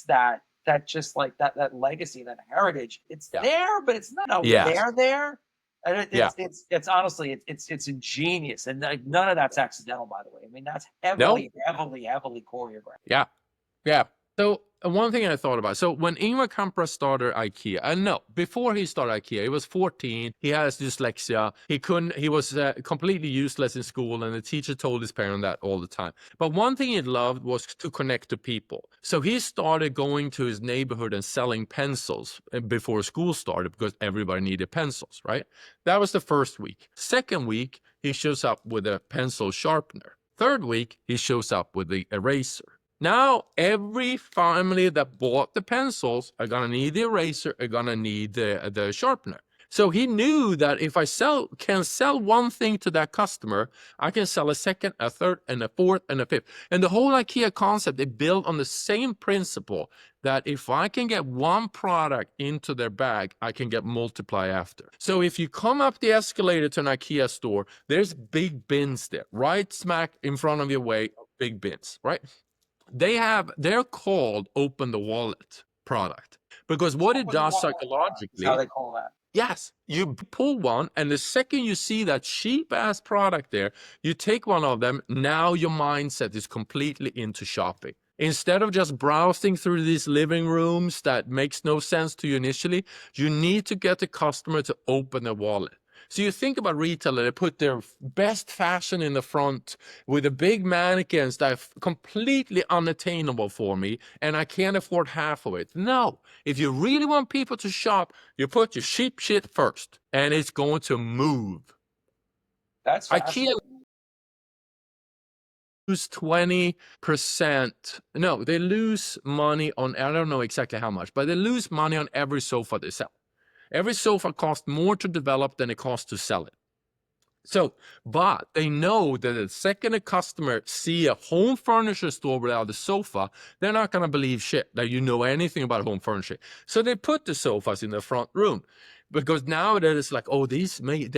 miss that just like that legacy, that heritage. It's Yeah. there, but it's not Yes. there. And Yeah. it's honestly it's ingenious, and like, none of that's accidental, by the way. I mean, that's No. heavily choreographed. Yeah. Yeah. So one thing I thought about, so when Ingvar Kamprad started IKEA, and no, before he started IKEA, he was 14. He has dyslexia. He was completely useless in school, and the teacher told his parent that all the time. But one thing he loved was to connect to people. So he started going to his neighborhood and selling pencils before school started because everybody needed pencils, right? That was the first week. Second week, he shows up with a pencil sharpener. Third week, he shows up with the eraser. Now, every family that bought the pencils are going to need the eraser, are going to need the sharpener. So he knew that if I can sell one thing to that customer, I can sell a second, a third, and a fourth, and a fifth. And the whole IKEA concept is built on the same principle that if I can get one product into their bag, I can get multiply after. So if you come up the escalator to an IKEA store, there's big bins there, right smack in front of your way, big bins, right? They're called open the wallet product because what it does psychologically, how they call that. yes, you pull one, and the second you see that cheap ass product there, you take one of them. Now your mindset is completely into shopping. Instead of just browsing through these living rooms that makes no sense to you initially, you need to get the customer to open their wallet. So you think about retailer, they put their best fashion in the front with the big mannequins that are completely unattainable for me, and I can't afford half of it. No, if you really want people to shop, you put your cheap shit first, and it's going to move. That's IKEA lose 20%. No, they lose money on, I don't know exactly how much, but they lose money on every sofa they sell. Every sofa costs more to develop than it costs to sell it. So, but they know that the second a customer see a home furniture store without a sofa, they're not going to believe shit that you know anything about home furniture. So they put the sofas in the front room because now that it's like, oh, they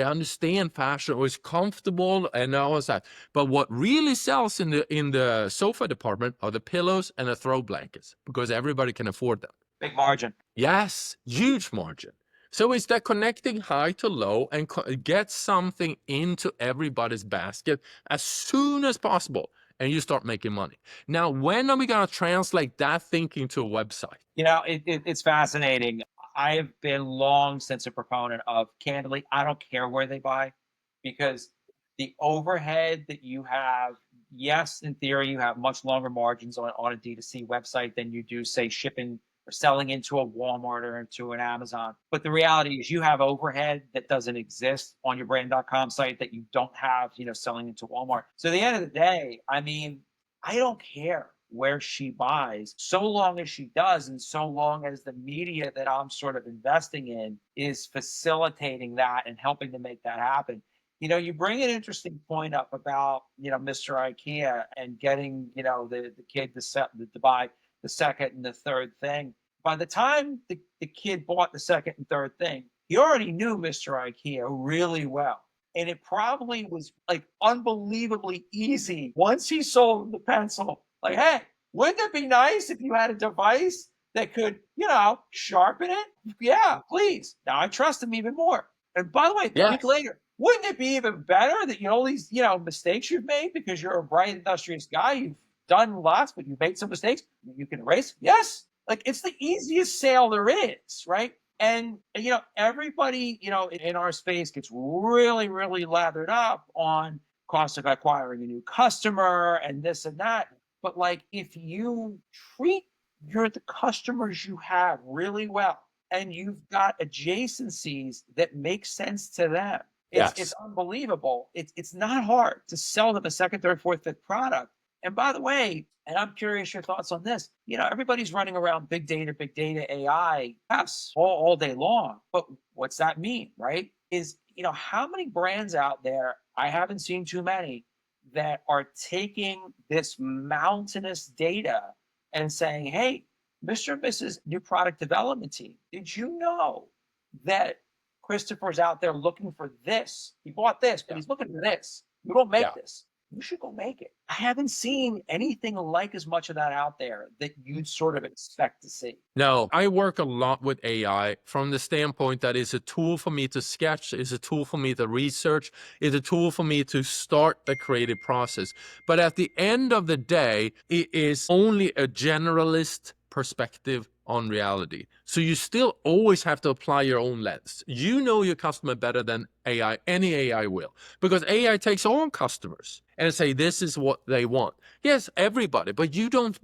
understand fashion, or it's comfortable and all that. But what really sells in the sofa department are the pillows and the throw blankets because everybody can afford them. Big margin. Yes, huge margin. So it's that connecting high to low and get something into everybody's basket as soon as possible, and you start making money. Now, when are we going to translate that thinking to a website? You know, it's fascinating. I've been long since a proponent of, candidly, I don't care where they buy, because the overhead that you have, yes, in theory, you have much longer margins on a D2C website than you do, say, shipping or selling into a Walmart or into an Amazon. But the reality is you have overhead that doesn't exist on your brand.com site that you don't have, selling into Walmart. So at the end of the day, I mean, I don't care where she buys, so long as she does, and so long as the media that I'm sort of investing in is facilitating that and helping to make that happen. You bring an interesting point up about, Mr. IKEA and getting, the kid to buy the second and the third thing. By the time the kid bought the second and third thing, he already knew Mr. IKEA really well. And it probably was like unbelievably easy once he sold the pencil. Like, hey, wouldn't it be nice if you had a device that could, sharpen it? Yeah, please. Now I trust him even more. And by the way, a week later, wouldn't it be even better that all these, mistakes you've made because you're a bright, industrious guy, you've done lots, but you've made some mistakes, you can erase? Yes. Like, it's the easiest sale there is, right? And, everybody, in our space gets really, really lathered up on cost of acquiring a new customer and this and that. But like, if you treat the customers you have really well, and you've got adjacencies that make sense to them, it's unbelievable. It's not hard to sell them a second, third, fourth, fifth product. And by the way, and I'm curious your thoughts on this, everybody's running around big data, AI, yes, all day long. But what's that mean, right? Is, how many brands out there, I haven't seen too many, that are taking this mountainous data and saying, hey, Mr. and Mrs. New Product Development Team, did you know that Kristoffer's out there looking for this? He bought this, but he's looking for this. You don't make this. you should go make it. I haven't seen anything like as much of that out there that you'd sort of expect to see. No, I work a lot with AI from the standpoint that it's a tool for me to sketch, it's a tool for me to research, it's a tool for me to start the creative process. But at the end of the day, it is only a generalist perspective on reality. So you still always have to apply your own lens. You know your customer better than AI, any AI will, because AI takes on customers and say, this is what they want. Yes, everybody, but you don't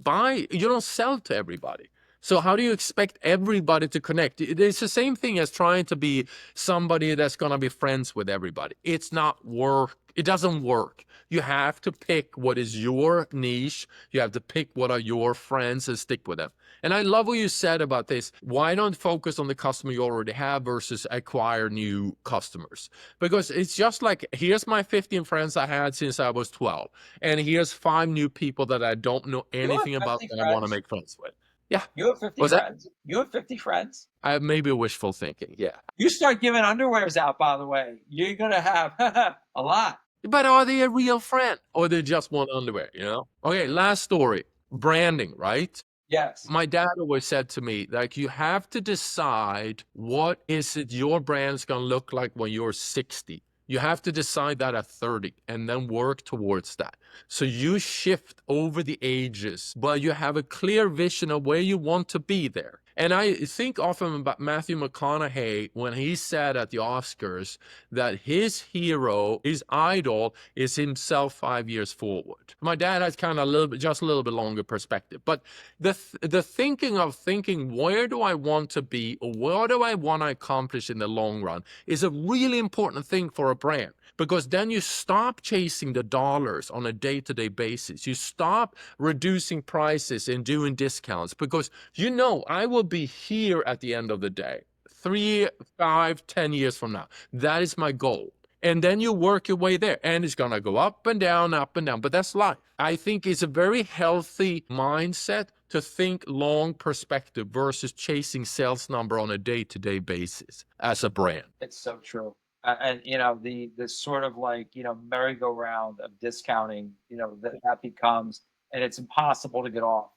sell to everybody. So how do you expect everybody to connect? It's the same thing as trying to be somebody that's going to be friends with everybody. It's not work. It doesn't work. You have to pick what is your niche. You have to pick what are your friends and stick with them. And I love what you said about this. Why don't focus on the customer you already have versus acquire new customers? Because it's just like, here's my 15 friends I had since I was 12. And here's 5 new people that I don't know anything about that I want to make friends with. Yeah. You have 50 Was that? friends. You have 50 friends. I maybe wishful thinking. Yeah. You start giving underwears out, by the way, you're going to have a lot. But are they a real friend or they just want underwear, you know? Okay, last story. Branding, right? Yes. My dad always said to me, like, you have to decide what is it your brand's going to look like when you're 60. You have to decide that at 30 and then work towards that. So you shift over the ages, but you have a clear vision of where you want to be there. And I think often about Matthew McConaughey when he said at the Oscars that his hero, his idol, is himself 5 years forward. My dad has kind of just a little bit longer perspective. But the thinking, where do I want to be or what do I want to accomplish in the long run is a really important thing for a brand. Because then you stop chasing the dollars on a day-to-day basis. You stop reducing prices and doing discounts because you know I will be here at the end of the day, 3, 5, 10 years from now. That is my goal. And then you work your way there and it's going to go up and down, but that's life. I think it's a very healthy mindset to think long perspective versus chasing sales number on a day-to-day basis as a brand. It's so true. And you know, the sort of like, you know, merry-go-round of discounting, you know, that becomes, and it's impossible to get off.